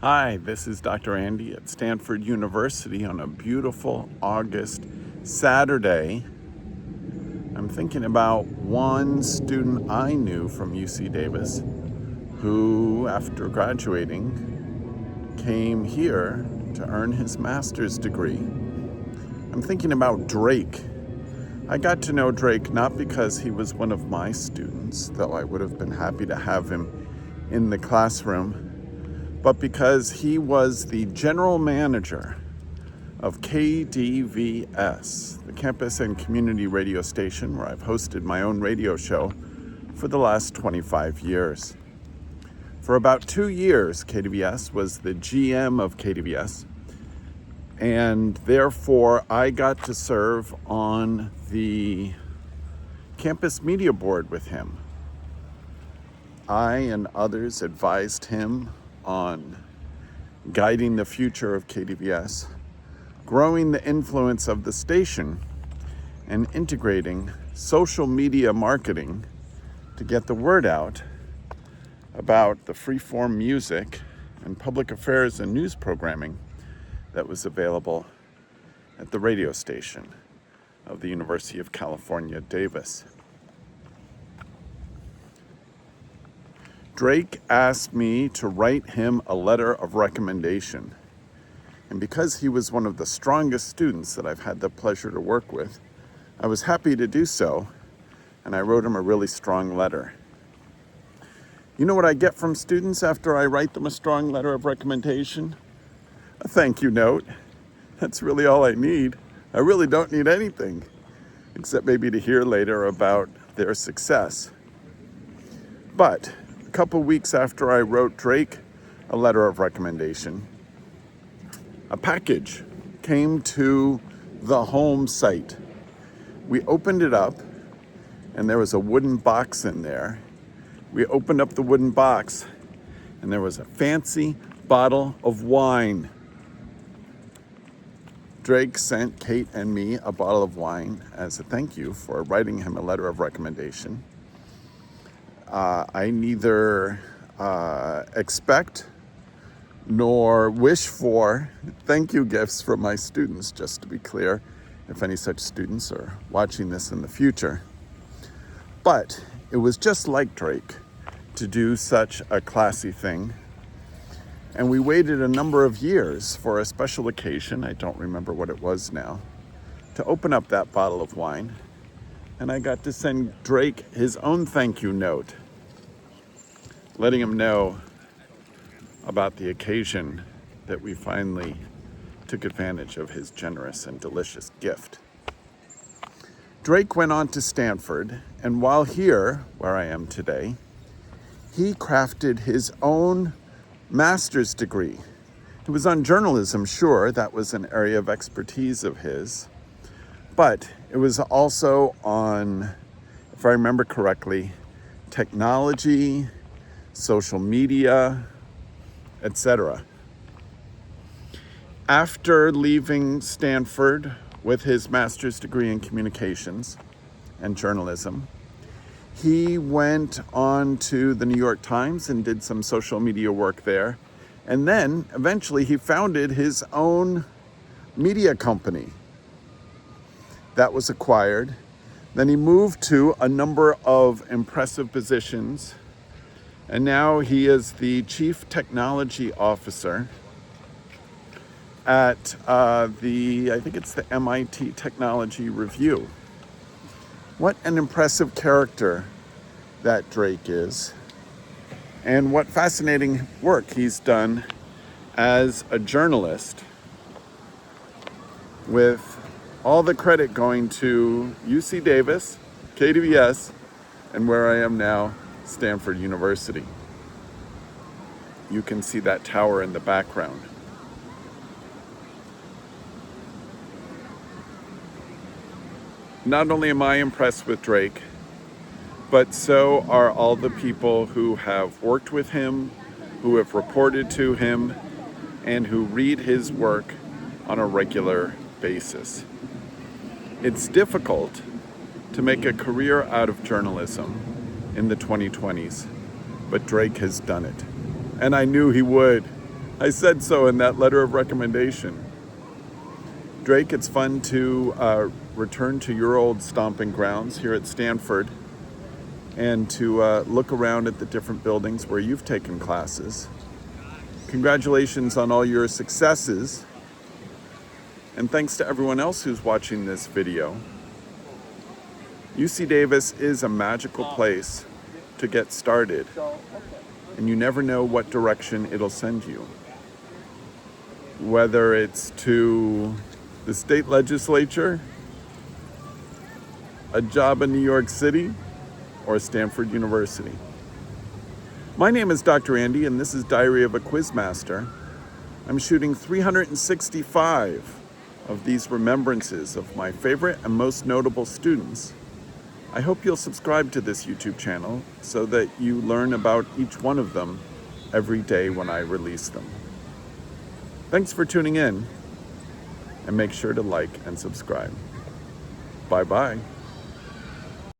Hi, this is Dr. Andy at Stanford University on a beautiful August Saturday. I'm thinking about one student I knew from UC Davis who, after graduating, came here to earn his master's degree. I'm thinking about Drake. I got to know Drake not because he was one of my students, though I would have been happy to have him in the classroom, but because he was the general manager of KDVS, the campus and community radio station where I've hosted my own radio show for the last 25 years. For about 2 years, KDVS was the GM of KDVS, and therefore I got to serve on the campus media board with him. I and others advised him on guiding the future of KDVS, growing the influence of the station, and integrating social media marketing to get the word out about the free-form music and public affairs and news programming that was available at the radio station of the University of California, Davis. Drake asked me to write him a letter of recommendation. And because he was one of the strongest students that I've had the pleasure to work with, I was happy to do so, and I wrote him a really strong letter. You know what I get from students after I write them a strong letter of recommendation? A thank you note. That's really all I need. I really don't need anything, except maybe to hear later about their success. But a couple weeks after I wrote Drake a letter of recommendation, a package came to the home site. We opened it up, and there was a wooden box in there. We opened up the wooden box, and there was a fancy bottle of wine. Drake sent Kate and me a bottle of wine as a thank you for writing him a letter of recommendation. I neither expect nor wish for thank you gifts from my students, just to be clear, if any such students are watching this in the future. But it was just like Drake to do such a classy thing. And we waited a number of years for a special occasion, I don't remember what it was now, to open up that bottle of wine. And I got to send Drake his own thank you note, letting him know about the occasion that we finally took advantage of his generous and delicious gift. Drake went on to Stanford, and while here, where I am today, he crafted his own master's degree. It was on journalism, sure, that was an area of expertise of his, but it was also on, if I remember correctly, technology, social media, etc. After leaving Stanford with his master's degree in communications and journalism, he went on to the New York Times and did some social media work there. And then eventually he founded his own media company that was acquired. Then he moved to a number of impressive positions. And now he is the Chief Technology Officer at I think it's the MIT Technology Review. What an impressive character that Drake is. And what fascinating work he's done as a journalist, with all the credit going to UC Davis, KDVS, and where I am now, Stanford University. You can see that tower in the background. Not only am I impressed with Drake, but so are all the people who have worked with him, who have reported to him, and who read his work on a regular basis. It's difficult to make a career out of journalism in the 2020s, but Drake has done it. And I knew he would. I said so in that letter of recommendation. Drake, it's fun to return to your old stomping grounds here at Stanford and to look around at the different buildings where you've taken classes. Congratulations on all your successes, and thanks to everyone else who's watching this video. UC Davis is a magical place to get started, and you never know what direction it'll send you. Whether it's to the state legislature, a job in New York City, or Stanford University. My name is Dr. Andy, and this is Diary of a Quizmaster. I'm shooting 365 of these remembrances of my favorite and most notable students. I hope you'll subscribe to this YouTube channel so that you learn about each one of them every day when I release them. Thanks for tuning in, and make sure to like and subscribe. Bye-bye.